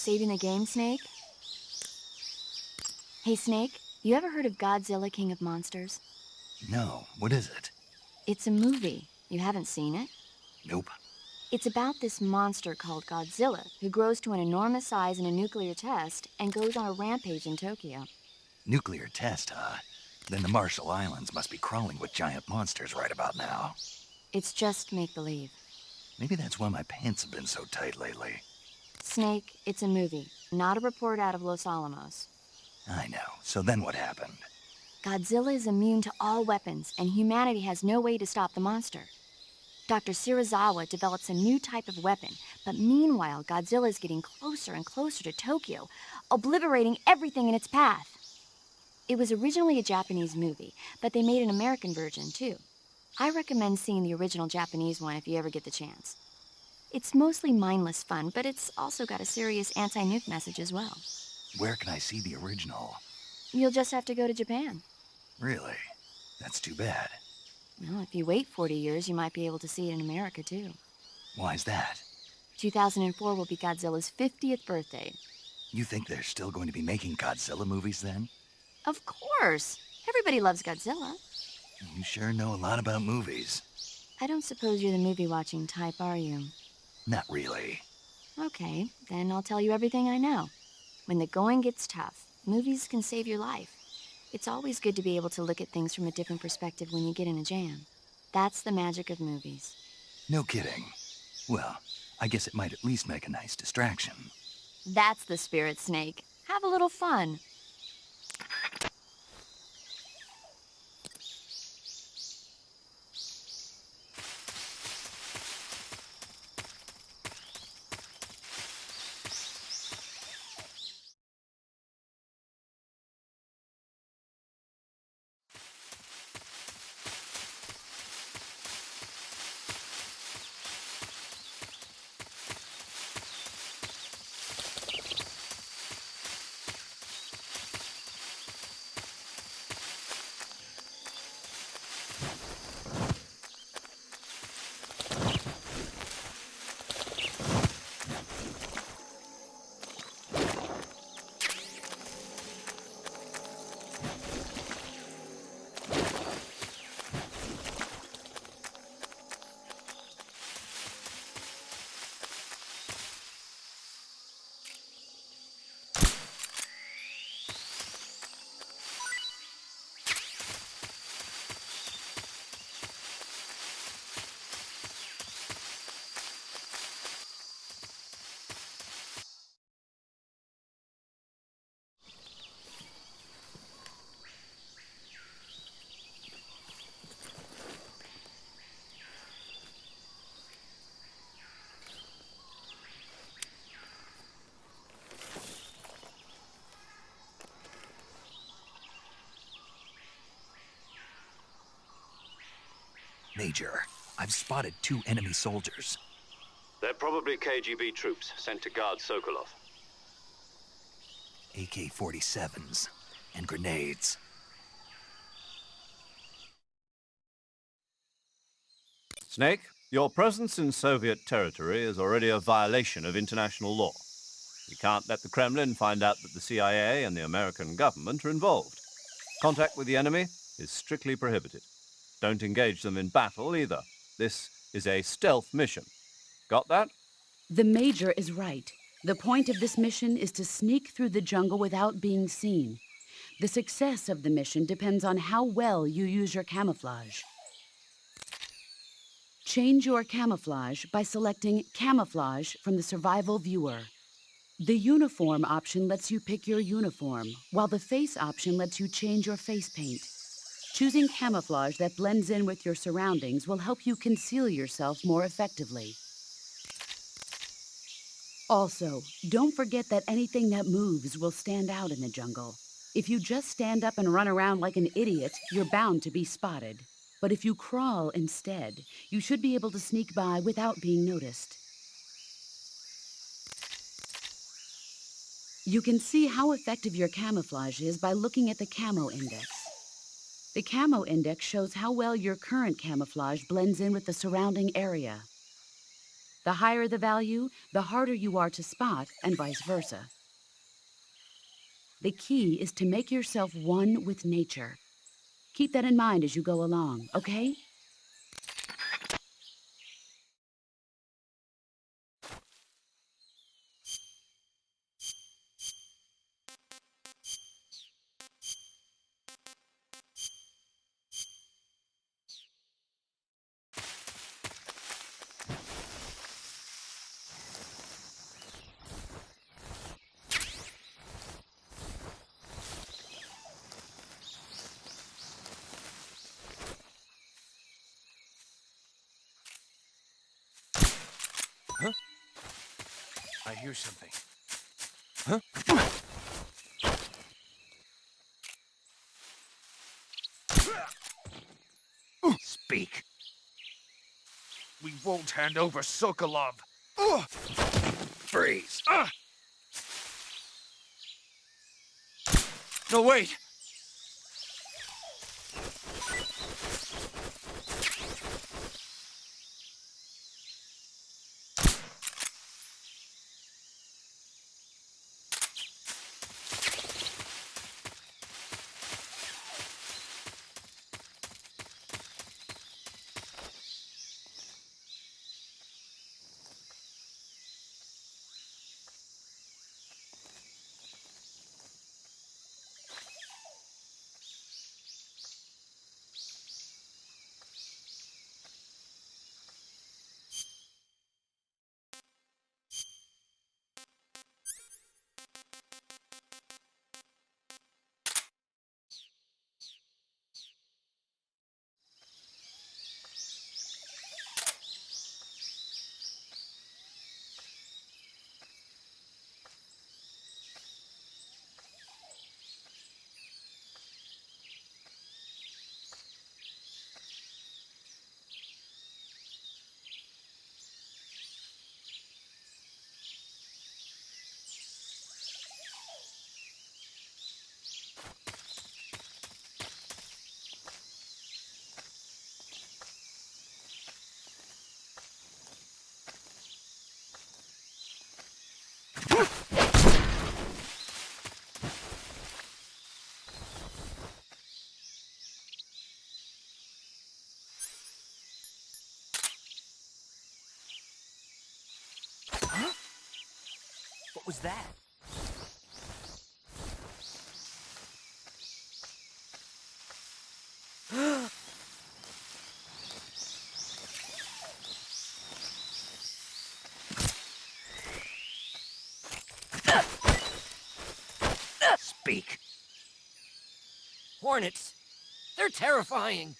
Saving the game, Snake? Hey, Snake, you ever heard of Godzilla, King of Monsters? No, what is it? It's a movie. You haven't seen it? Nope. It's about this monster called Godzilla, who grows to an enormous size in a nuclear test and goes on a rampage in Tokyo. Nuclear test, huh? Then the Marshall Islands must be crawling with giant monsters right about now. It's just make-believe. Maybe that's why my pants have been so tight lately. Snake, it's a movie, not a report out of Los Alamos. I know. So then what happened? Godzilla is immune to all weapons, and humanity has no way to stop the monster. Dr. Shirazawa develops a new type of weapon, but meanwhile, Godzilla is getting closer and closer to Tokyo, obliterating everything in its path. It was originally a Japanese movie, but they made an American version, too. I recommend seeing the original Japanese one if you ever get the chance. It's mostly mindless fun, but it's also got a serious anti-nuke message as well. Where can I see the original? You'll just have to go to Japan. Really? That's too bad. Well, if you wait 40 years, you might be able to see it in America, too. Why's that? 2004 will be Godzilla's 50th birthday. You think they're still going to be making Godzilla movies then? Of course! Everybody loves Godzilla. You sure know a lot about movies. I don't suppose you're the movie-watching type, are you? Not really. Okay, then I'll tell you everything I know. When the going gets tough, movies can save your life. It's always good to be able to look at things from a different perspective when you get in a jam. That's the magic of movies. No kidding. Well, I guess it might at least make a nice distraction. That's the spirit, Snake. Have a little fun. Major, I've spotted 2 enemy soldiers. They're probably KGB troops sent to guard Sokolov. AK-47s and grenades. Snake, your presence in Soviet territory is already a violation of international law. We can't let the Kremlin find out that the CIA and the American government are involved. Contact with the enemy is strictly prohibited. Don't engage them in battle either. This is a stealth mission. Got that? The Major is right. The point of this mission is to sneak through the jungle without being seen. The success of the mission depends on how well you use your camouflage. Change your camouflage by selecting Camouflage from the Survival Viewer. The Uniform option lets you pick your uniform, while the Face option lets you change your face paint. Choosing camouflage that blends in with your surroundings will help you conceal yourself more effectively. Also, don't forget that anything that moves will stand out in the jungle. If you just stand up and run around like an idiot, you're bound to be spotted. But if you crawl instead, you should be able to sneak by without being noticed. You can see how effective your camouflage is by looking at the Camo Index. The Camo Index shows how well your current camouflage blends in with the surrounding area. The higher the value, the harder you are to spot, and vice versa. The key is to make yourself one with nature. Keep that in mind as you go along, okay? I hear something. Speak. We won't hand over Sokolov. Freeze. No, wait! What was that? Speak. Hornets. They're terrifying.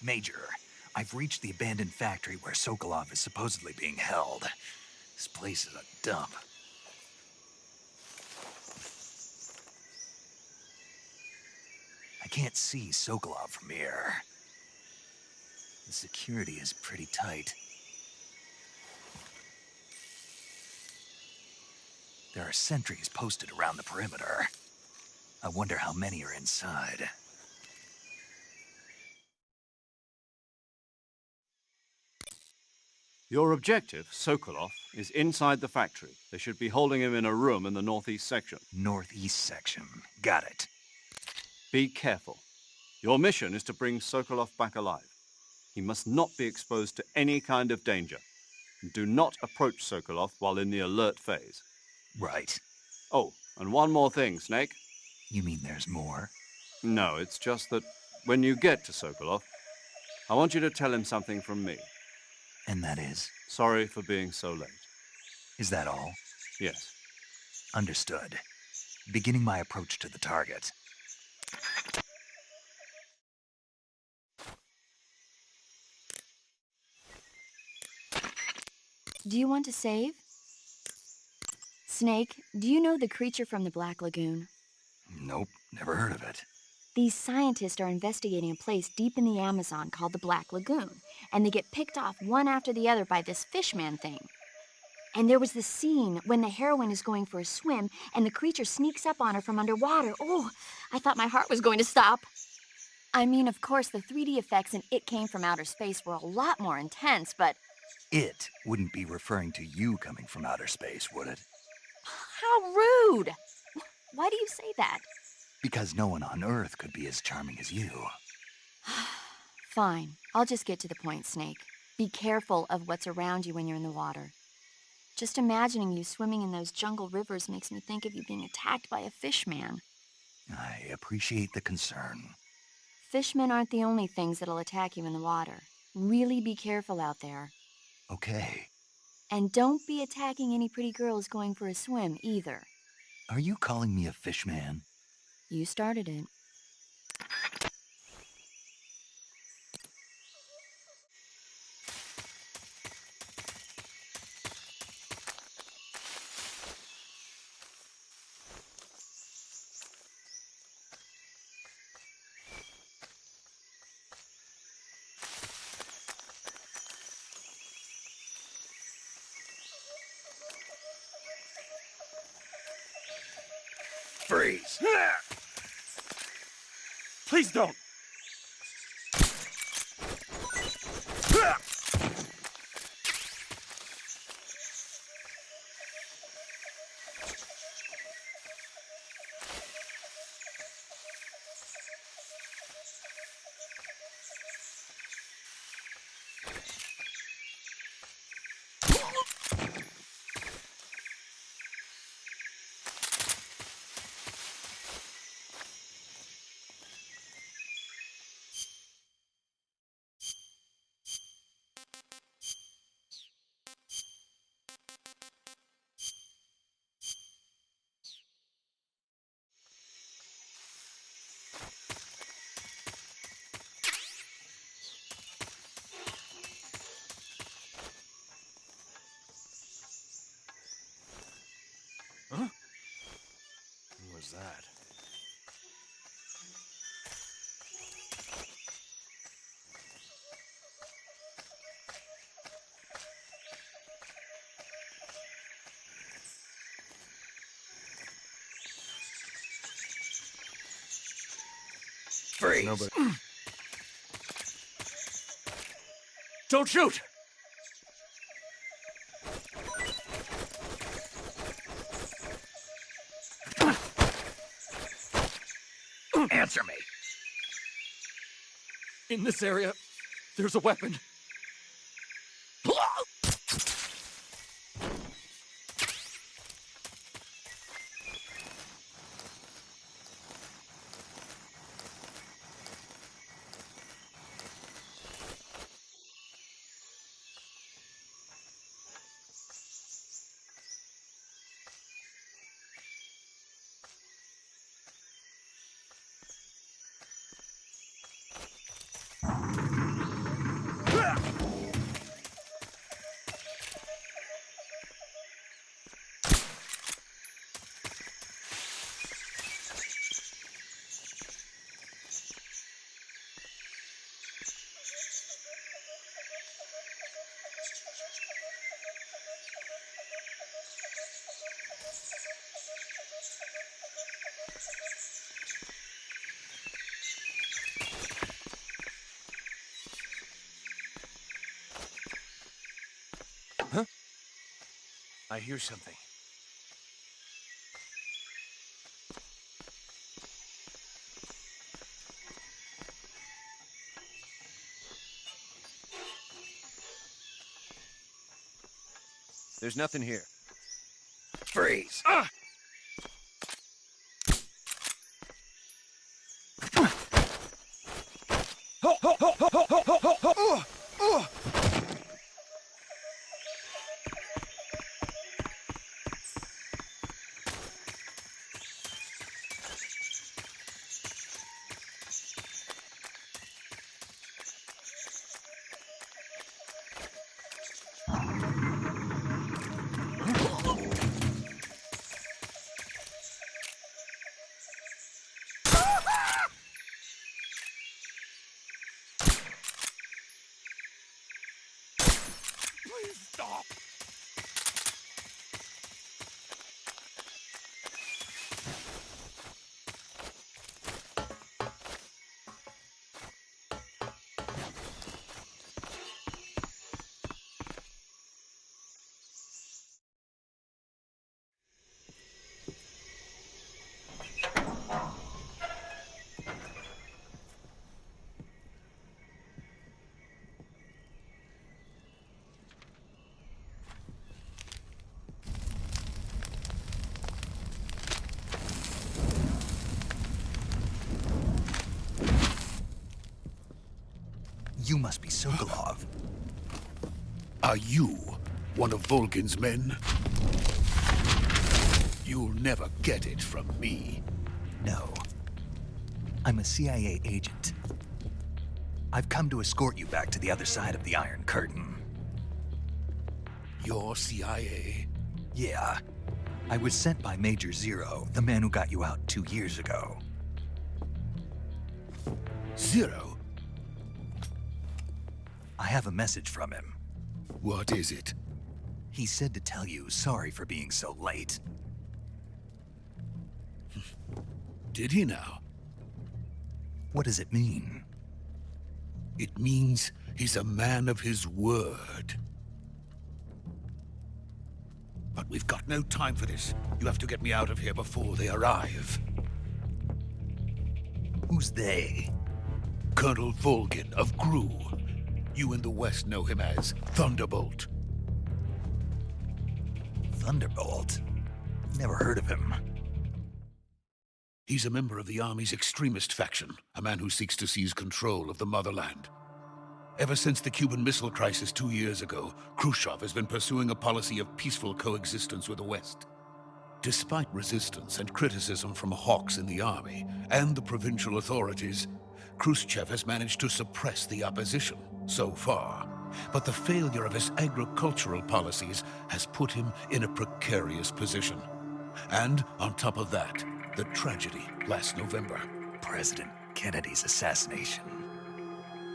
Major, I've reached the abandoned factory where Sokolov is supposedly being held. This place is a dump. I can't see Sokolov from here. The security is pretty tight. There are sentries posted around the perimeter. I wonder how many are inside. Your objective, Sokolov, is inside the factory. They should be holding him in a room in the northeast section. Northeast section. Got it. Be careful. Your mission is to bring Sokolov back alive. He must not be exposed to any kind of danger. Do not approach Sokolov while in the alert phase. Right. Oh, and one more thing, Snake. You mean there's more? No, it's just that when you get to Sokolov, I want you to tell him something from me. And that is? Sorry for being so late. Is that all? Yes. Understood. Beginning my approach to the target. Do you want to save? Snake, do you know the creature from the Black Lagoon? Nope, never heard of it. These scientists are investigating a place deep in the Amazon called the Black Lagoon, and they get picked off one after the other by this fishman thing. And there was this scene when the heroine is going for a swim, and the creature sneaks up on her from underwater. Oh, I thought my heart was going to stop. I mean, of course, the 3D effects in It Came from Outer Space were a lot more intense, but... It wouldn't be referring to you coming from outer space, would it? How rude! Why do you say that? Because no one on Earth could be as charming as you. Fine. I'll just get to the point, Snake. Be careful of what's around you when you're in the water. Just imagining you swimming in those jungle rivers makes me think of you being attacked by a fishman. I appreciate the concern. Fishmen aren't the only things that'll attack you in the water. Really be careful out there. Okay. And don't be attacking any pretty girls going for a swim, either. Are you calling me a fishman? You started it. Freeze! Please don't! Huh? What was that? Freeze! Nobody. Don't shoot! Answer me! In this area, there's a weapon. I hear something. There's nothing here. Freeze! Please stop! You must be Sokolov. Are you one of Volgin's men? You'll never get it from me. No. I'm a CIA agent. I've come to escort you back to the other side of the Iron Curtain. You're CIA? Yeah. I was sent by Major Zero, the man who got you out 2 years ago. Zero? I have a message from him. What is it? He said to tell you sorry for being so late. Did he now? What does it mean? It means he's a man of his word. But we've got no time for this. You have to get me out of here before they arrive. Who's they? Colonel Volgin of Gru. You in the West know him as Thunderbolt. Thunderbolt? Never heard of him. He's a member of the Army's extremist faction, a man who seeks to seize control of the motherland. Ever since the Cuban Missile Crisis 2 years ago, Khrushchev has been pursuing a policy of peaceful coexistence with the West. Despite resistance and criticism from hawks in the army and the provincial authorities, Khrushchev has managed to suppress the opposition so far. But the failure of his agricultural policies has put him in a precarious position. And on top of that, the tragedy last November. President Kennedy's assassination.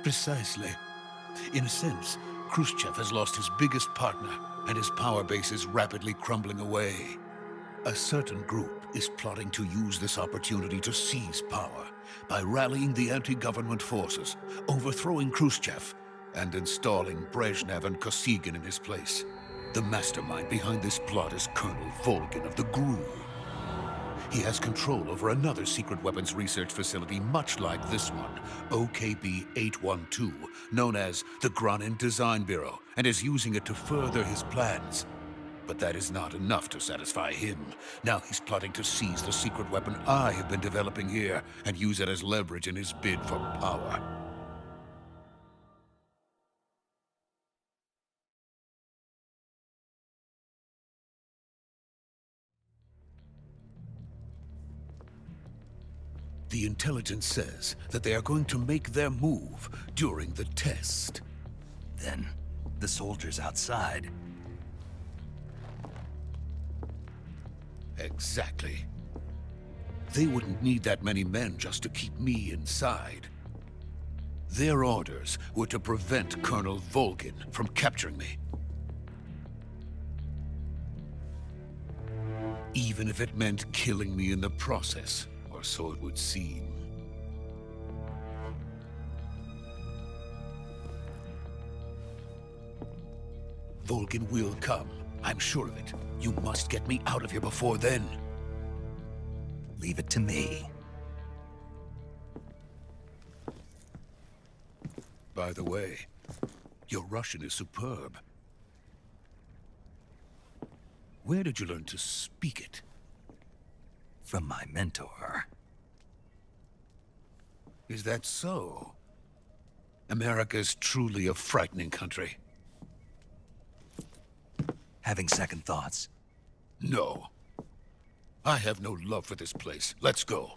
Precisely. In a sense, Khrushchev has lost his biggest partner, and his power base is rapidly crumbling away. A certain group is plotting to use this opportunity to seize power by rallying the anti-government forces, overthrowing Khrushchev, and installing Brezhnev and Kosygin in his place. The mastermind behind this plot is Colonel Volgin of the GRU. He has control over another secret weapons research facility much like this one, OKB-812, known as the Granin Design Bureau, and is using it to further his plans. But that is not enough to satisfy him. Now he's plotting to seize the secret weapon I have been developing here and use it as leverage in his bid for power. The intelligence says that they are going to make their move during the test. Then, the soldiers outside. Exactly. They wouldn't need that many men just to keep me inside. Their orders were to prevent Colonel Volgin from capturing me. Even if it meant killing me in the process, or so it would seem. Volgin will come, I'm sure of it. You must get me out of here before then. Leave it to me. By the way, your Russian is superb. Where did you learn to speak it? From my mentor. Is that so? America's truly a frightening country. Having second thoughts? No. I have no love for this place. Let's go.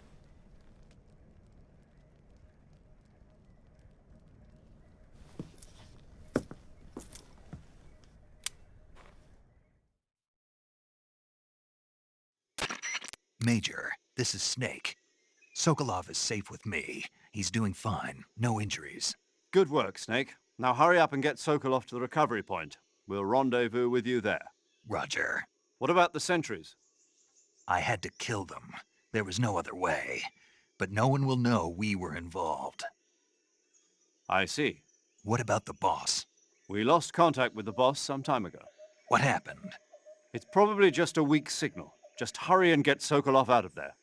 Major, this is Snake. Sokolov is safe with me. He's doing fine. No injuries. Good work, Snake. Now hurry up and get Sokolov to the recovery point. We'll rendezvous with you there. Roger. What about the sentries? I had to kill them. There was no other way. But no one will know we were involved. I see. What about the boss? We lost contact with the boss some time ago. What happened? It's probably just a weak signal. Just hurry and get Sokolov out of there.